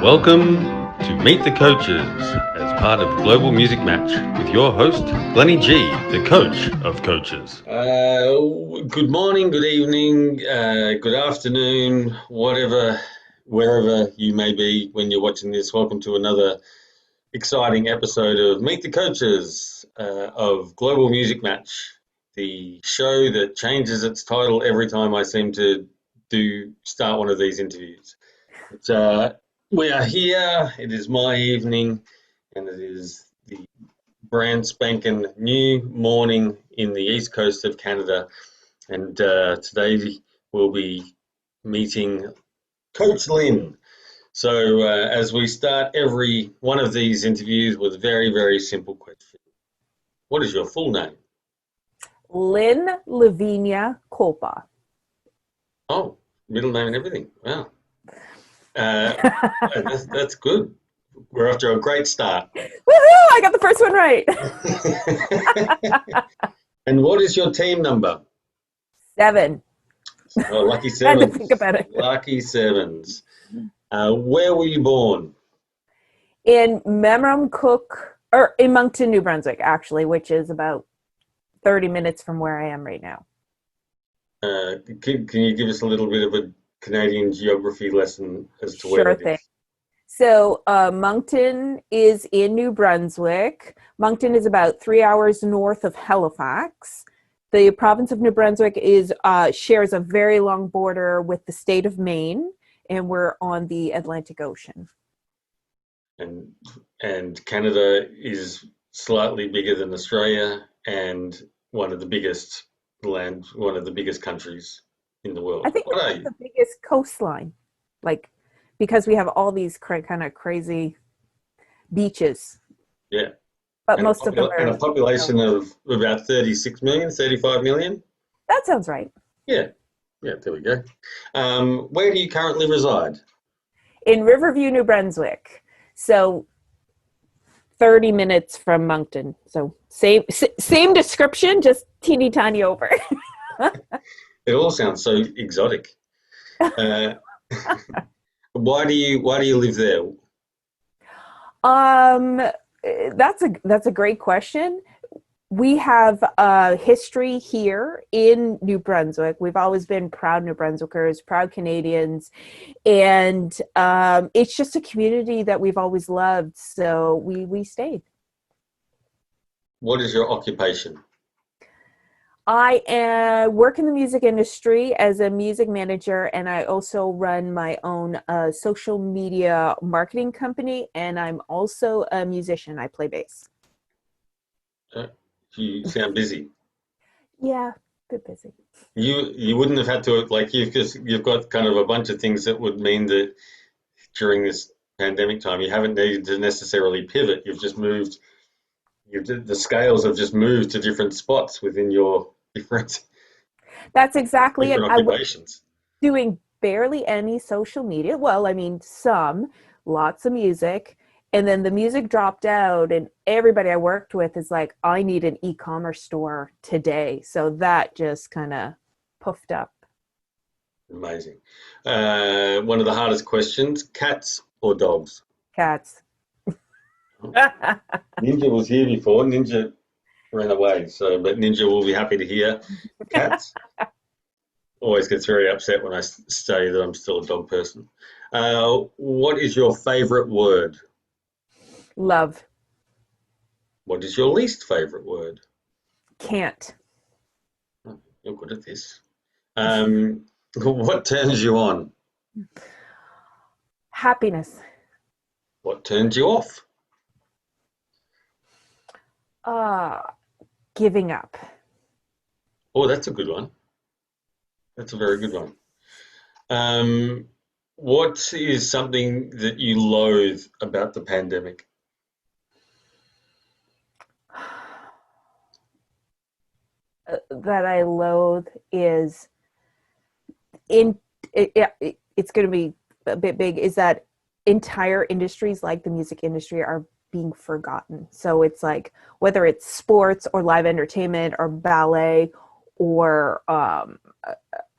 Welcome to Meet the Coaches as part of Global Music Match with your host, Glenny G, the coach of coaches. Good morning, good evening, good afternoon, wherever you may be when you're watching this. Welcome to another exciting episode of Meet the Coaches of Global Music Match, the show that changes its title every time I seem to start one of these interviews. We are here, it is my evening, and it is the brand spanking new morning in the east coast of Canada, and today we'll be meeting Coach Lynn. So as we start every one of these interviews with a very, very simple question. What is your full name? Lynn Colepaugh. Oh, middle name and everything. Wow. That's good. We're off to a great start. Woohoo! I got the first one right. And what is your team number? 7. Oh, lucky I had to sevens. think about it. Lucky sevens. Where were you born? In in Moncton, New Brunswick, actually, which is about 30 minutes from where I am right now. Can you give us a little bit of a Canadian geography lesson as to where Sure that thing. is? So Moncton is in New Brunswick. Moncton is about 3 hours north of Halifax. The province of New Brunswick shares a very long border with the state of Maine, and we're on the Atlantic Ocean. And Canada is slightly bigger than Australia and one of the biggest countries in the world. I think it's the biggest coastline, because we have all these kind of crazy beaches. Yeah. But most of them are... And a population of about 36 million, 35 million? That sounds right. Yeah. Yeah, there we go. Where do you currently reside? In Riverview, New Brunswick. So 30 minutes from Moncton. So same description, just teeny tiny over. It all sounds so exotic. Why do you live there? That's a great question. We have a history here in New Brunswick. We've always been proud New Brunswickers, proud Canadians, and it's just a community that we've always loved. So we stayed. What is your occupation? I work in the music industry as a music manager, and I also run my own social media marketing company, and I'm also a musician. I play bass. You sound busy. Yeah, a bit busy. You wouldn't have had to, you've got kind of a bunch of things that would mean that during this pandemic time you haven't needed to necessarily pivot. You've just moved. The scales have just moved to different spots within your different. That's exactly it. Occupations. I was doing barely any social media. Well, I mean, lots of music. And then the music dropped out, and everybody I worked with is like, I need an e-commerce store today. So that just kind of puffed up. Amazing. One of the hardest questions, cats or dogs? Cats. Ninja was here before. Ninja ran away, but Ninja will be happy to hear. Cats. Always gets very upset when I say that I'm still a dog person. What is your favorite word? Love. What is your least favorite word? Can't. Oh, you're good at this. What turns you on? Happiness. What turns you off? Giving up. Oh, that's a good one. That's a very good one. What is something that you loathe about the pandemic? That I loathe is it's going to be a bit big, is that entire industries like the music industry are being forgotten. So it's like, whether it's sports or live entertainment or ballet or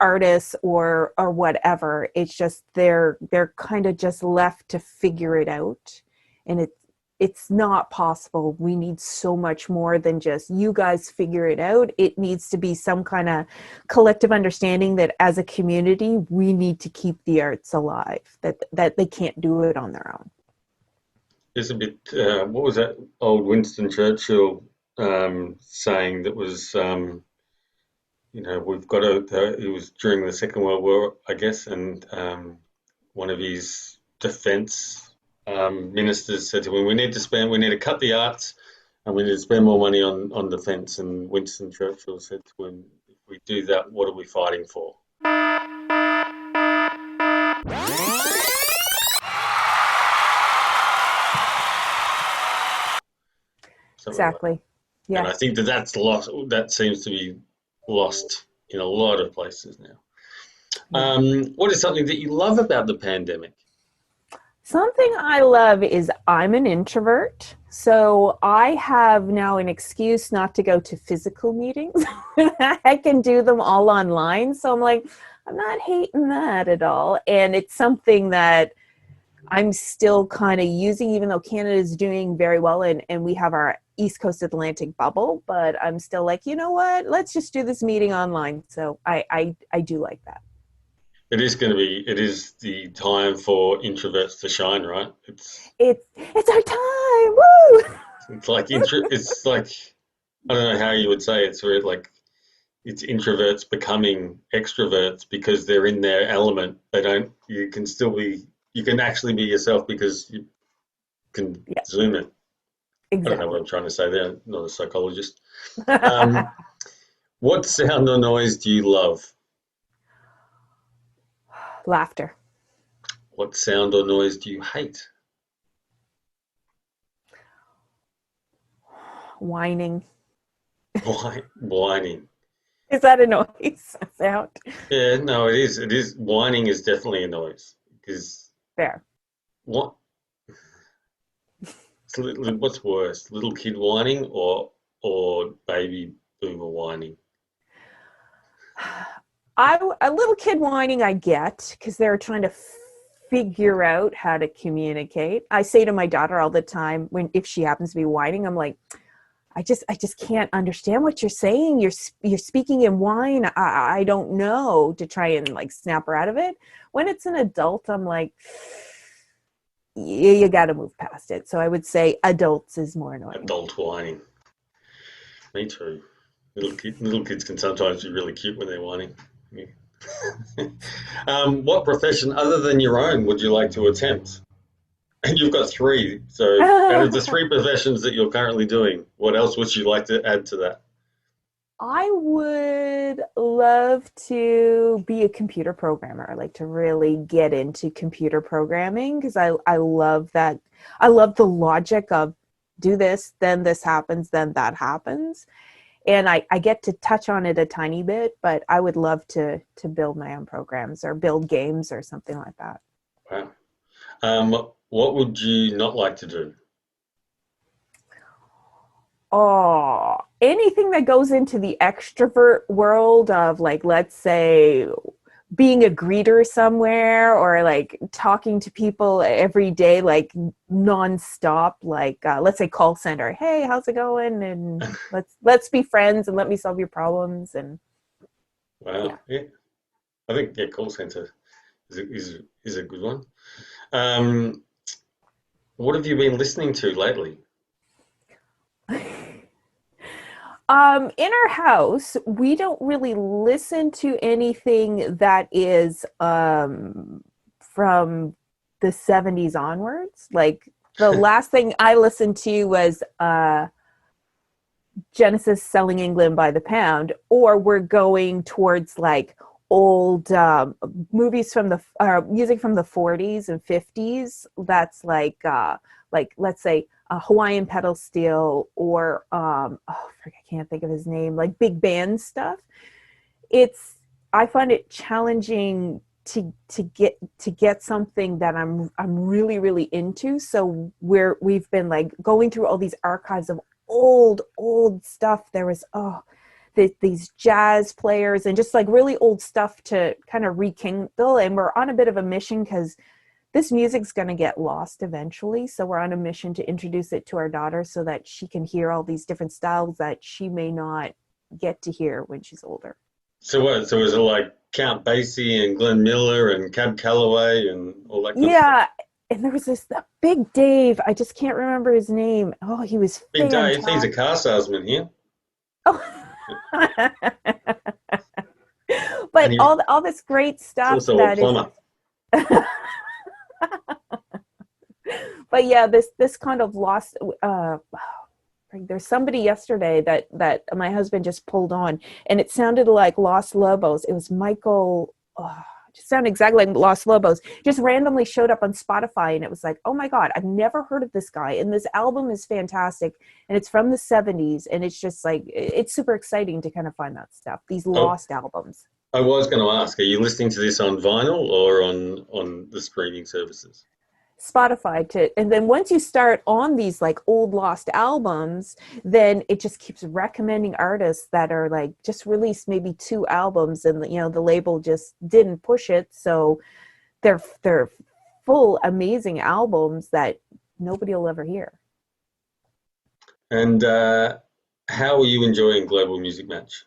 artists or whatever. It's just they're kind of just left to figure it out, and it's not possible. We need so much more than just you guys figure it out. It needs to be some kind of collective understanding that as a community we need to keep the arts alive, that they can't do it on their own. There's a bit, what was that old Winston Churchill saying that was, we've got to, it was during the Second World War, I guess, and one of his defence ministers said to him, we need to cut the arts and we need to spend more money on defence. And Winston Churchill said to him, if we do that, what are we fighting for? Exactly. Yeah. And I think that's lost. That seems to be lost in a lot of places now. What is something that you love about the pandemic? Something I love is I'm an introvert, so I have now an excuse not to go to physical meetings. I can do them all online, so I'm like, I'm not hating that at all. And it's something that I'm still kind of using, even though Canada is doing very well and we have our East Coast Atlantic bubble, but I'm still like, you know what, let's just do this meeting online. So I do like that. It is the time for introverts to shine, right? It's our time. Woo! It's like I don't know how you would say it. It's really like it's introverts becoming extroverts because they're in their element. You can actually be yourself because you can Zoom it. Exactly. I don't know what I'm trying to say there. I'm not a psychologist. What sound or noise do you love? Laughter. What sound or noise do you hate? Whining. Whining. Is that a noise? A sound? Yeah, no, it is. It is. Whining is definitely a noise. Because fair. What's worse, little kid whining or baby boomer whining? A little kid whining I get because they're trying to figure out how to communicate. I say to my daughter all the time if she happens to be whining, I'm like, I just can't understand what you're saying. You're speaking in whine. I don't know, to try and like snap her out of it. When it's an adult, I'm like, you got to move past it. So I would say adults is more annoying. Adult whining. Me too. Little kids can sometimes be really cute when they're whining. Yeah. What profession other than your own would you like to attempt? And you've got 3. So out of the 3 professions that you're currently doing, what else would you like to add to that? I would love to be a computer programmer. I like to really get into computer programming because I love that. I love the logic of do this, then this happens, then that happens. And I get to touch on it a tiny bit, but I would love to build my own programs or build games or something like that. Wow. What would you not like to do? Oh, anything that goes into the extrovert world of, like, let's say being a greeter somewhere or like talking to people every day, like nonstop, like let's say call center. Hey, how's it going? And let's be friends and let me solve your problems. And wow, yeah. I think call center is a good one. What have you been listening to lately? In our house, we don't really listen to anything that is from the 70s onwards. Like the last thing I listened to was Genesis Selling England by the Pound, or we're going towards like old movies from the music from the 40s and 50s. That's like let's say Hawaiian Pedal Steel or I can't think of his name, like big band stuff. I find it challenging to get something that I'm really, really into. So we've been like going through all these archives of old stuff. There was these jazz players and just like really old stuff to kind of rekindle. And we're on a bit of a mission because this music's going to get lost eventually. So we're on a mission to introduce it to our daughter so that she can hear all these different styles that she may not get to hear when she's older. So what? So is it like Count Basie and Glenn Miller and Cab Calloway and all that kind of stuff? Yeah. And there was that Big Dave. I just can't remember his name. Oh, he was Big Dave, he's a fantastic. car salesman here, Oh. and But he's all this great stuff also a that is plumber. but yeah, this kind of lost there's somebody yesterday that my husband just pulled on, and it sounded like Los Lobos. It was Michael. Just sounded exactly like Los Lobos. Just randomly showed up on Spotify, and it was like, oh my god, I've never heard of this guy, and this album is fantastic, and it's from the '70s, and it's just like it's super exciting to kind of find that stuff. These Oh, lost albums. I was going to ask, are you listening to this on vinyl or on the streaming services? Spotify to, and then once you start on these like old lost albums, then it just keeps recommending artists that are like just released maybe 2 albums, and the label just didn't push it, so they're full amazing albums that nobody will ever hear. And how are you enjoying Global Music Match?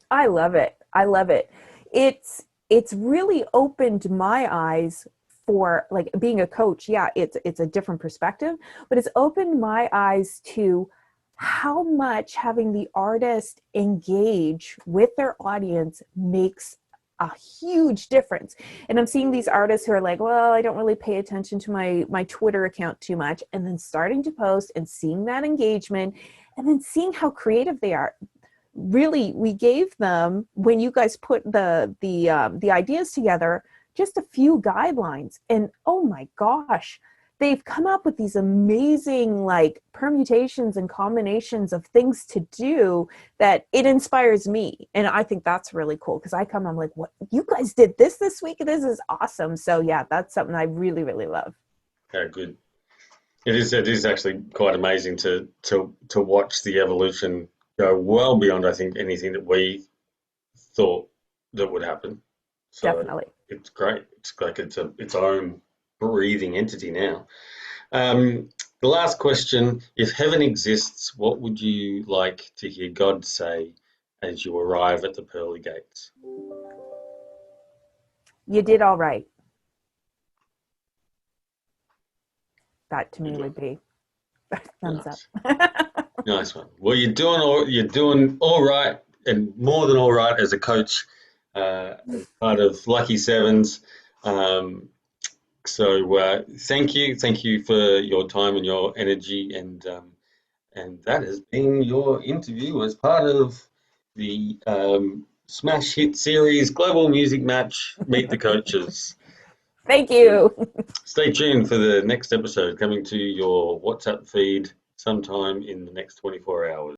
I love it. I love it. It's really opened my eyes for like being a coach. Yeah, it's a different perspective, but it's opened my eyes to how much having the artist engage with their audience makes a huge difference. And I'm seeing these artists who are like, well, I don't really pay attention to my Twitter account too much, and then starting to post and seeing that engagement and then seeing how creative they are. Really, we gave them, when you guys put the ideas together, just a few guidelines, and oh my gosh, they've come up with these amazing like permutations and combinations of things to do that it inspires me. And I think that's really cool because I'm like, what, you guys did this week? This is awesome. So yeah, that's something I really, really love. How good. It is actually quite amazing to watch the evolution go well beyond, I think, anything that we thought that would happen. So Definitely. it's great. It's like it's its own breathing entity now. The last question: if heaven exists, what would you like to hear God say as you arrive at the pearly gates? You did all right. That to me Good one. would be thumbs up. Nice, nice one. Well, you're doing all right, and more than all right as a coach, as part of Lucky Sevens. Um, so thank you for your time and your energy, and that has been your interview as part of the smash hit series Global Music Match. Meet the Coaches. Thank you. Stay tuned for the next episode coming to your WhatsApp feed sometime in the next 24 hours.